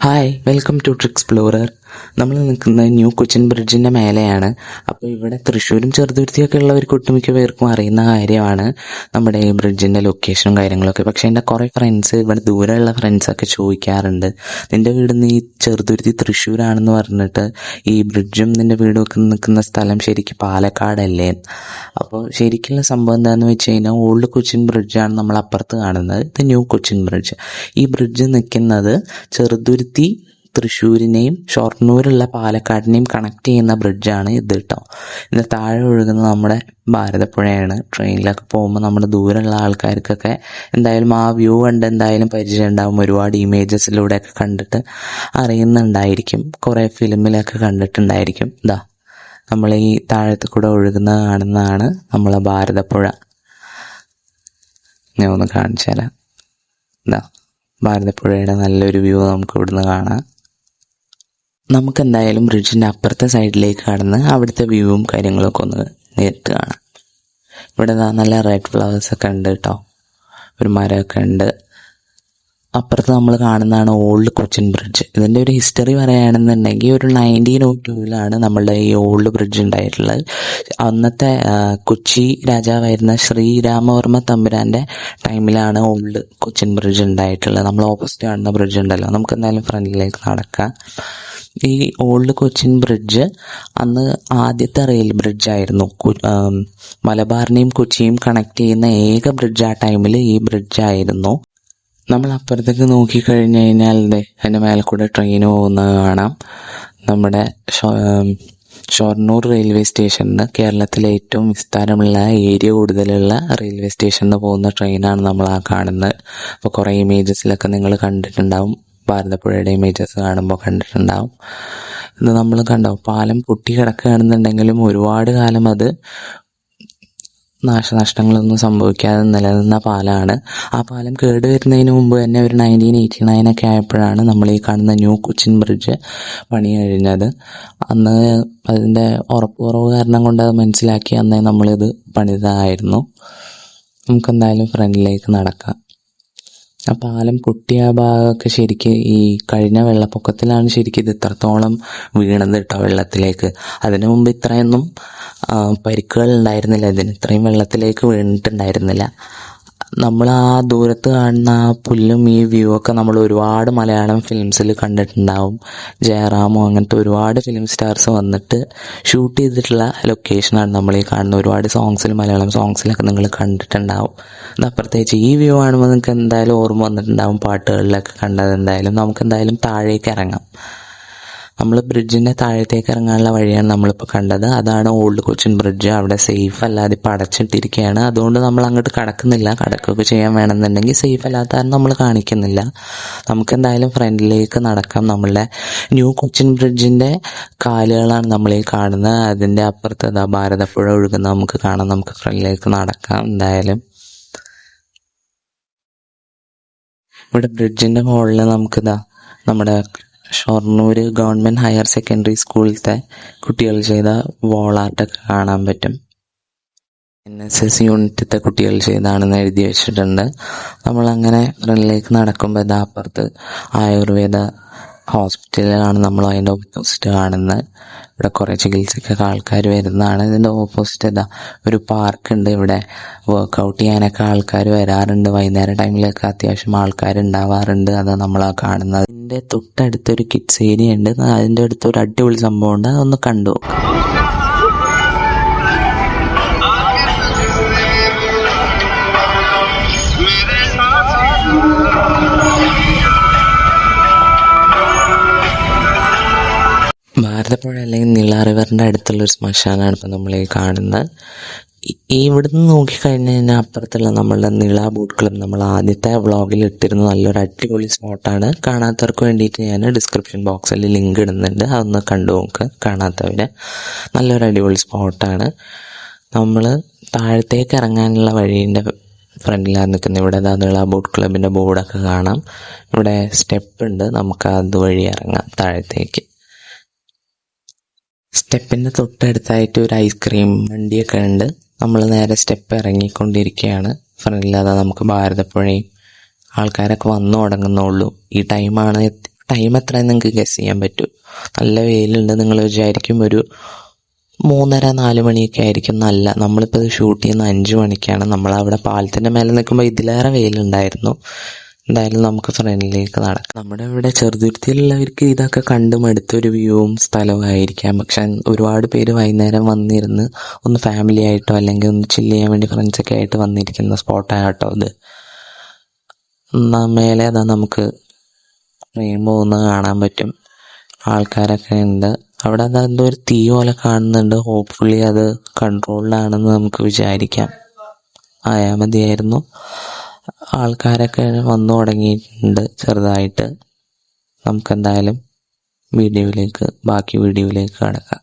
Hi, welcome to ട്രിക്സ്പ്ലോറർ. നമ്മൾ നിൽക്കുന്നത് new Cochin ബ്രിഡ്ജിൻ്റെ മേലെയാണ്. അപ്പോൾ ഇവിടെ തൃശ്ശൂരും ചെറുതുരുത്തിയൊക്കെ ഉള്ളവർക്ക് ഒട്ടുമിക്ക പേർക്കും അറിയുന്ന കാര്യമാണ് നമ്മുടെ ഈ ബ്രിഡ്ജിൻ്റെ ലൊക്കേഷനും കാര്യങ്ങളൊക്കെ. പക്ഷേ എൻ്റെ കുറേ ഫ്രണ്ട്സ്, ഇവിടെ ദൂരെയുള്ള ഫ്രണ്ട്സൊക്കെ ചോദിക്കാറുണ്ട്, നിൻ്റെ വീട് നീ ചെറുതുരുത്തി തൃശ്ശൂരാണെന്ന് പറഞ്ഞിട്ട് ഈ ബ്രിഡ്ജും നിൻ്റെ വീടും ഒക്കെ നിൽക്കുന്ന സ്ഥലം ശരിക്കും പാലക്കാടല്ലേ? അപ്പോൾ ശരിക്കുള്ള സംഭവം എന്താണെന്ന് വെച്ച് കഴിഞ്ഞാൽ ഓൾഡ് കൊച്ചിൻ ബ്രിഡ്ജാണ് നമ്മൾ അപ്പുറത്ത് കാണുന്നത്. ഇത് ന്യൂ കൊച്ചിൻ ബ്രിഡ്ജ്. ഈ ബ്രിഡ്ജ് നിൽക്കുന്നത് ചെറുതുരുത്തി തൃശ്ശൂരിനെയും ഷൊർണൂരുള്ള പാലക്കാടിനെയും കണക്ട് ചെയ്യുന്ന ബ്രിഡ്ജാണ് ഇത് കേട്ടോ. ഇതിന് താഴെ ഒഴുകുന്ന നമ്മുടെ ഭാരതപ്പുഴയാണ്. ട്രെയിനിലൊക്കെ പോകുമ്പോൾ നമ്മുടെ ദൂരമുള്ള ആൾക്കാർക്കൊക്കെ എന്തായാലും ആ വ്യൂ കണ്ട് എന്തായാലും പരിചയം ഉണ്ടാവും. ഒരുപാട് ഇമേജസിലൂടെയൊക്കെ കണ്ടിട്ട് അറിയുന്നുണ്ടായിരിക്കും, കുറേ ഫിലിമിലൊക്കെ കണ്ടിട്ടുണ്ടായിരിക്കും. ഇതാ നമ്മൾ ഈ താഴത്ത് കൂടെ ഒഴുകുന്ന കാണുന്നതാണ് നമ്മളെ ഭാരതപ്പുഴ. ഞാൻ ഒന്ന് കാണിച്ചു തരാം. ഇതാ ഭാരതപ്പുഴയുടെ നല്ലൊരു വ്യൂ നമുക്ക് ഇവിടുന്ന് കാണാം. നമുക്കെന്തായാലും ബ്രിഡ്ജിൻ്റെ അപ്പുറത്തെ സൈഡിലേക്ക് കടന്ന് അവിടുത്തെ വ്യൂവും കാര്യങ്ങളൊക്കെ ഒന്ന് നേരിട്ട് കാണാം. ഇവിടെ നല്ല റെഡ് ഫ്ലവേഴ്സൊക്കെ ഉണ്ട് കേട്ടോ, ഒരു മരമൊക്കെ ഉണ്ട്. അപ്പുറത്ത് നമ്മൾ കാണുന്നതാണ് ഓൾഡ് കൊച്ചിൻ ബ്രിഡ്ജ്. ഇതിൻ്റെ ഒരു ഹിസ്റ്ററി പറയുകയാണെന്നുണ്ടെങ്കിൽ ഒരു 1902 നമ്മളുടെ ഈ ഓൾഡ് ബ്രിഡ്ജ് ഉണ്ടായിട്ടുള്ളത്. അന്നത്തെ കൊച്ചി രാജാവായിരുന്ന ശ്രീരാമവർമ്മ തമ്പുരാൻ്റെ ടൈമിലാണ് ഓൾഡ് കൊച്ചിൻ ബ്രിഡ്ജ് ഉണ്ടായിട്ടുള്ളത്. നമ്മൾ ഓപ്പോസിറ്റ് കാണുന്ന ബ്രിഡ്ജ് ഉണ്ടല്ലോ, നമുക്ക് എന്തായാലും ഫ്രണ്ടിലേക്ക് നടക്കാം. ഈ ഓൾഡ് കൊച്ചിൻ ബ്രിഡ്ജ് അന്ന് ആദ്യത്തെ റെയിൽ ബ്രിഡ്ജായിരുന്നു. മലബാറിനെയും കൊച്ചിയും കണക്ട് ചെയ്യുന്ന ഏക ബ്രിഡ്ജ് ആ ടൈമിൽ ഈ ബ്രിഡ്ജായിരുന്നു. നമ്മൾ അപ്പുറത്തേക്ക് നോക്കിക്കഴിഞ്ഞ് കഴിഞ്ഞാൽ അതിൻ്റെ മേലെ കൂടെ ട്രെയിൻ പോകുന്നത് കാണാം. നമ്മുടെ ഷൊർണൂർ റെയിൽവേ സ്റ്റേഷനിൽ കേരളത്തിലെ ഏറ്റവും വിസ്താരമുള്ള ഏരിയ കൂടുതലുള്ള റെയിൽവേ സ്റ്റേഷനിൽ പോകുന്ന ട്രെയിനാണ് നമ്മൾ ആ കാണുന്നത്. അപ്പോൾ കുറേ ഇമേജസിലൊക്കെ നിങ്ങൾ കണ്ടിട്ടുണ്ടാവും, ഭാരതപ്പുഴയുടെ ഇമേജസ് കാണുമ്പോൾ കണ്ടിട്ടുണ്ടാവും. ഇത് നമ്മൾ കണ്ടോ, പാലം പൊട്ടി കിടക്കുകയാണെന്നുണ്ടെങ്കിലും ഒരുപാട് കാലം അത് നാശനഷ്ടങ്ങളൊന്നും സംഭവിക്കാതെ നിലനിന്ന പാലമാണ്. ആ പാലം കേടുവരുന്നതിന് മുമ്പ് തന്നെ ഒരു 1989 ഒക്കെ ആയപ്പോഴാണ് നമ്മൾ ഈ കാണുന്ന ന്യൂ കൊച്ചിൻ ബ്രിഡ്ജ് പണി കഴിഞ്ഞത്. അന്ന് അതിൻ്റെ ഉറപ്പുറവ് കാരണം കൊണ്ട് അത് മനസ്സിലാക്കി അന്നേ നമ്മളിത് പണിതായിരുന്നു. നമുക്കെന്തായാലും ഫ്രണ്ടിലേക്ക് നടക്കാം. ആ പാലം പൊട്ടിയ ഭാഗമൊക്കെ ശരിക്കും ഈ കഴിഞ്ഞ വെള്ളപ്പൊക്കത്തിലാണ് ശരിക്കും ഇത് ഇത്രത്തോളം വീണത് കേട്ടോ വെള്ളത്തിലേക്ക്. അതിനു മുമ്പ് ഇത്രയൊന്നും പരിക്കുകൾ ഉണ്ടായിരുന്നില്ല, ഇതിന് ഇത്രയും വെള്ളത്തിലേക്ക് വീണിട്ടുണ്ടായിരുന്നില്ല. നമ്മൾ ആ ദൂരത്ത് കാണുന്ന ആ പുല്ലും ഈ വ്യൂ ഒക്കെ നമ്മൾ ഒരുപാട് മലയാളം ഫിലിംസിൽ കണ്ടിട്ടുണ്ടാവും. ജയറാമോ അങ്ങനത്തെ ഒരുപാട് ഫിലിം സ്റ്റാർസ് വന്നിട്ട് ഷൂട്ട് ചെയ്തിട്ടുള്ള ലൊക്കേഷനാണ് നമ്മൾ ഈ കാണുന്ന. ഒരുപാട് സോങ്സിൽ, മലയാളം സോങ്സിലൊക്കെ നിങ്ങൾ കണ്ടിട്ടുണ്ടാവും. അത് പ്രത്യേകിച്ച് ഈ വ്യൂ കാണുമ്പോൾ നിങ്ങൾക്ക് എന്തായാലും ഓർമ്മ വന്നിട്ടുണ്ടാവും, പാട്ടുകളിലൊക്കെ കണ്ടത്. എന്തായാലും നമുക്ക് എന്തായാലും താഴേക്ക് ഇറങ്ങാം. നമ്മൾ ബ്രിഡ്ജിൻ്റെ താഴത്തേക്ക് ഇറങ്ങാനുള്ള വഴിയാണ് നമ്മളിപ്പോൾ കണ്ടത്. അതാണ് ഓൾഡ് കൊച്ചിൻ ബ്രിഡ്ജ്. അവിടെ സേഫ് അല്ലാതെ ഇപ്പോൾ അടച്ചിട്ടിരിക്കുകയാണ്. അതുകൊണ്ട് നമ്മൾ അങ്ങോട്ട് കടക്കുന്നില്ല. കടക്കുകയൊക്കെ ചെയ്യാൻ വേണമെന്നുണ്ടെങ്കിൽ സേഫ് അല്ലാത്തതാണ് നമ്മൾ കാണിക്കുന്നില്ല. നമുക്കെന്തായാലും ഫ്രണ്ടിലേക്ക് നടക്കാം. നമ്മളുടെ ന്യൂ കൊച്ചിൻ ബ്രിഡ്ജിൻ്റെ കാലുകളാണ് നമ്മളീ കാണുന്നത്. അതിൻ്റെ അപ്പുറത്ത് ഭാരതപ്പുഴ ഒഴുകുന്നത് നമുക്ക് കാണാം. നമുക്ക് ഫ്രണ്ടിലേക്ക് നടക്കാം. എന്തായാലും ഇവിടെ ബ്രിഡ്ജിൻ്റെ മുകളിൽ നമുക്കിതാ നമ്മുടെ ഷൊർണൂർ ഗവൺമെൻറ് ഹയർ സെക്കൻഡറി സ്കൂളിലത്തെ കുട്ടികൾ ചെയ്ത വോൾ ആർട്ടൊക്കെ കാണാൻ പറ്റും. NSS യൂണിറ്റത്തെ കുട്ടികൾ ചെയ്താണെന്ന് എഴുതി വെച്ചിട്ടുണ്ട്. നമ്മളങ്ങനെ ഫ്രണ്ടിലേക്ക് നടക്കുമ്പോൾ അപ്പുറത്ത് ആയുർവേദ ഹോസ്പിറ്റലിലാണ് നമ്മൾ അതിൻ്റെ ഓപ്പോസിറ്റ് കാണുന്നത്. ഇവിടെ കുറേ ചികിത്സയ്ക്കൊക്കെ ആൾക്കാർ വരുന്നതാണ്. ഇതിൻ്റെ ഓപ്പോസിറ്റ് ഒരു പാർക്കുണ്ട്. ഇവിടെ വർക്കൗട്ട് ചെയ്യാനൊക്കെ ആൾക്കാർ വരാറുണ്ട്. വൈകുന്നേരം ടൈമിലൊക്കെ അത്യാവശ്യം ആൾക്കാരുണ്ടാവാറുണ്ട്. അതാണ് നമ്മൾ ആ കാണുന്നത്. അതിൻ്റെ തൊട്ടടുത്തൊരു കിഡ്സ് ഏരിയ ഉണ്ട്. അതിൻ്റെ അടുത്തൊരു അടിപൊളി സംഭവം ഉണ്ട്, അതൊന്ന് കണ്ടു നോക്കാം. ഭാരതപ്പുഴ അല്ലെങ്കിൽ നിള റിവറിൻ്റെ അടുത്തുള്ളൊരു ശ്മശാനമാണ് ഇപ്പം നമ്മൾ ഈ കാണുന്നത്. ഇവിടുന്ന് നോക്കിക്കഴിഞ്ഞ് കഴിഞ്ഞാൽ അപ്പുറത്തുള്ള നമ്മളുടെ നിള ബോട്ട് ക്ലബ് നമ്മൾ ആദ്യത്തെ വ്ളോഗിൽ ഇട്ടിരുന്ന നല്ലൊരു അടിപൊളി സ്പോട്ടാണ്. കാണാത്തവർക്ക് വേണ്ടിയിട്ട് ഞാൻ ഡിസ്ക്രിപ്ഷൻ ബോക്സിൽ ലിങ്ക് ഇടുന്നുണ്ട്, അതൊന്ന് കണ്ടു നോക്ക് കാണാത്തവർ. നല്ലൊരു അടിപൊളി സ്പോട്ടാണ്. നമ്മൾ താഴത്തേക്ക് ഇറങ്ങാനുള്ള വഴീൻ്റെ ഫ്രണ്ടിലാണ് നിൽക്കുന്നത്. ഇവിടെ നിള ബോട്ട് ക്ലബിൻ്റെ ബോർഡൊക്കെ കാണാം. ഇവിടെ സ്റ്റെപ്പ് ഉണ്ട്, നമുക്ക് അതുവഴി ഇറങ്ങാം താഴത്തേക്ക്. സ്റ്റെപ്പിൻ്റെ തൊട്ടടുത്തായിട്ട് ഒരു ഐസ്ക്രീം വണ്ടിയൊക്കെ ഉണ്ട്. നമ്മൾ നേരെ സ്റ്റെപ്പ് ഇറങ്ങിക്കൊണ്ടിരിക്കുകയാണ്. ഫ്രണ്ടിൽ നമുക്ക് ഭാരതപ്പുഴയും ആൾക്കാരൊക്കെ വന്നു തുടങ്ങുന്നുള്ളൂ. ഈ ടൈമാണ് ടൈം എത്രയെന്ന് നിങ്ങൾക്ക് ഗസ് ചെയ്യാൻ പറ്റും. നല്ല വെയിലുണ്ട്. നിങ്ങൾ വിചാരിക്കും ഒരു 3:30-4 മണിയൊക്കെ ആയിരിക്കും. നമ്മളിപ്പോൾ ഇത് ഷൂട്ട് ചെയ്യുന്ന 5 മണിക്കാണ്. നമ്മളവിടെ പാലത്തിൻ്റെ മേലെ നിൽക്കുമ്പോൾ ഇതിലേറെ വെയിലുണ്ടായിരുന്നു. എന്തായാലും നമുക്ക് ഫ്രണ്ടിലേക്ക് നടക്കാം. നമ്മുടെ ഇവിടെ ചെറുതുരുത്തിയിലുള്ളവർക്ക് ഇതൊക്കെ കണ്ടു മടുത്തൊരു വ്യൂവും സ്ഥലവും ആയിരിക്കാം. പക്ഷെ ഒരുപാട് പേര് വൈകുന്നേരം വന്നിരുന്ന് ഒന്ന് ഫാമിലി ആയിട്ടോ അല്ലെങ്കിൽ ഒന്ന് ചില്ല് ചെയ്യാൻ വേണ്ടി ഫ്രണ്ട്സൊക്കെ ആയിട്ട് വന്നിരിക്കുന്ന സ്പോട്ടാട്ടോ ഇത്. മേലെ അതാ നമുക്ക് ട്രെയിൻ പോകുന്നത് കാണാൻ പറ്റും. ആൾക്കാരൊക്കെ ഉണ്ട് അവിടെ. എന്തോ ഒരു തീ പോലെ കാണുന്നുണ്ട്. ഹോപ്പ്ഫുള്ളി അത് കൺട്രോളിലാണെന്ന് നമുക്ക് വിചാരിക്കാം. ആയാൽ മതിയായിരുന്നു. ആൾക്കാരൊക്കെ വന്നു തുടങ്ങിയിട്ടുണ്ട് ചെറുതായിട്ട്. നമുക്കെന്തായാലും ബാക്കി വീഡിയോയിലേക്ക് കടക്കാം.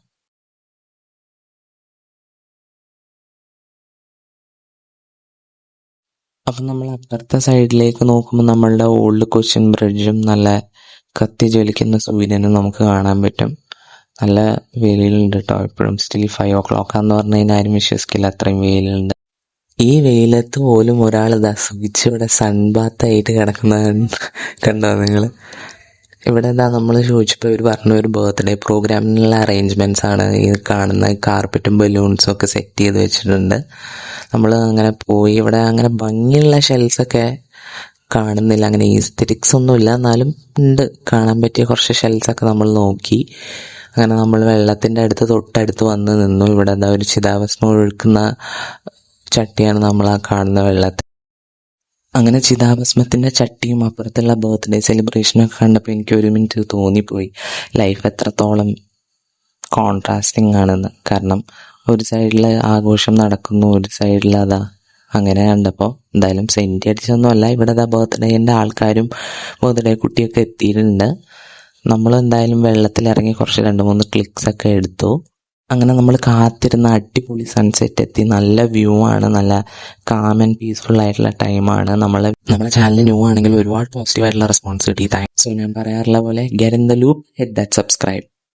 അപ്പം നമ്മൾ അപ്പുറത്തെ സൈഡിലേക്ക് നോക്കുമ്പോൾ നമ്മളുടെ ഓൾഡ് കൊച്ചിൻ ബ്രിഡ്ജും നല്ല കത്തി ജ്വലിക്കുന്ന സൂര്യനും നമുക്ക് കാണാൻ പറ്റും. നല്ല വെയിലുണ്ട് കേട്ടോ. ഇപ്പോഴും സ്റ്റിൽ 5 o'clock എന്ന് പറഞ്ഞു കഴിഞ്ഞാൽ ആരും വിശ്വസിക്കില്ല, അത്രയും വെയിലുണ്ട്. ഈ വെയിലത്ത് പോലും ഒരാൾ സുഖിച്ച് ഇവിടെ സൺബാത്തായിട്ട് കിടക്കുന്നത് കണ്ടോ നിങ്ങൾ? ഇവിടെ നമ്മൾ ചോദിച്ചപ്പോൾ ഇവർ പറഞ്ഞു ഒരു ബർത്ത്ഡേ പ്രോഗ്രാമിനുള്ള അറേഞ്ച്മെൻറ്റ്സ് ആണ്. ഈ കാണുന്ന കാർപ്പറ്റും ബലൂൺസും ഒക്കെ സെറ്റ് ചെയ്ത് വെച്ചിട്ടുണ്ട്. നമ്മൾ അങ്ങനെ പോയി ഇവിടെ അങ്ങനെ ഭംഗിയുള്ള ഷെൽസൊക്കെ കാണുന്നില്ല. അങ്ങനെ ഈസ്തെറ്റിക്സ് ഒന്നുമില്ല, എന്നാലും ഉണ്ട്. കാണാൻ പറ്റിയ കുറച്ച് ഷെൽസൊക്കെ നമ്മൾ നോക്കി. അങ്ങനെ നമ്മൾ വെള്ളത്തിൻ്റെ തൊട്ടടുത്ത് വന്ന് നിന്നു. ഇവിടെ ഒരു ചിതാഭസ്മം ഒഴുക്കുന്ന ചട്ടിയാണ് നമ്മൾ ആ കാണുന്ന വെള്ളത്തിൽ. അങ്ങനെ ചിതാഭസ്മത്തിൻ്റെ ചട്ടിയും അപ്പുറത്തുള്ള ബർത്ത്ഡേ സെലിബ്രേഷനൊക്കെ കണ്ടപ്പോൾ എനിക്ക് ഒരു മിനിറ്റ് തോന്നിപ്പോയി ലൈഫ് എത്രത്തോളം കോൺട്രാസ്റ്റിംഗ് ആണെന്ന്. കാരണം ഒരു സൈഡിൽ ആഘോഷം നടക്കുന്നു, ഒരു സൈഡിൽ അതാ. അങ്ങനെ കണ്ടപ്പോൾ എന്തായാലും സെൻറ്റി അടിച്ചൊന്നുമല്ല. ഇവിടെ ബർത്ത്ഡേൻ്റെ ആൾക്കാരും ബർത്ത്ഡേ കുട്ടിയൊക്കെ എത്തിയിട്ടുണ്ട്. നമ്മൾ എന്തായാലും വെള്ളത്തിലിറങ്ങി കുറച്ച് 2-3 ക്ലിക്സൊക്കെ എടുത്തു. അങ്ങനെ നമ്മൾ കാത്തിരുന്ന അടിപൊളി സൺസെറ്റ് എത്തി. നല്ല വ്യൂ ആണ്, നല്ല കാം ആൻഡ് പീസ്ഫുൾ ആയിട്ടുള്ള ടൈമാണ്. നമ്മുടെ ചാനൽ ന്യൂ ആണെങ്കിൽ ഒരുപാട് പോസിറ്റീവായിട്ടുള്ള റെസ്പോൺസ് കിട്ടി. താങ്ക്സ്. സോ ഞാൻ പറയാറുള്ള പോലെ get in the loop, hit that subscribe.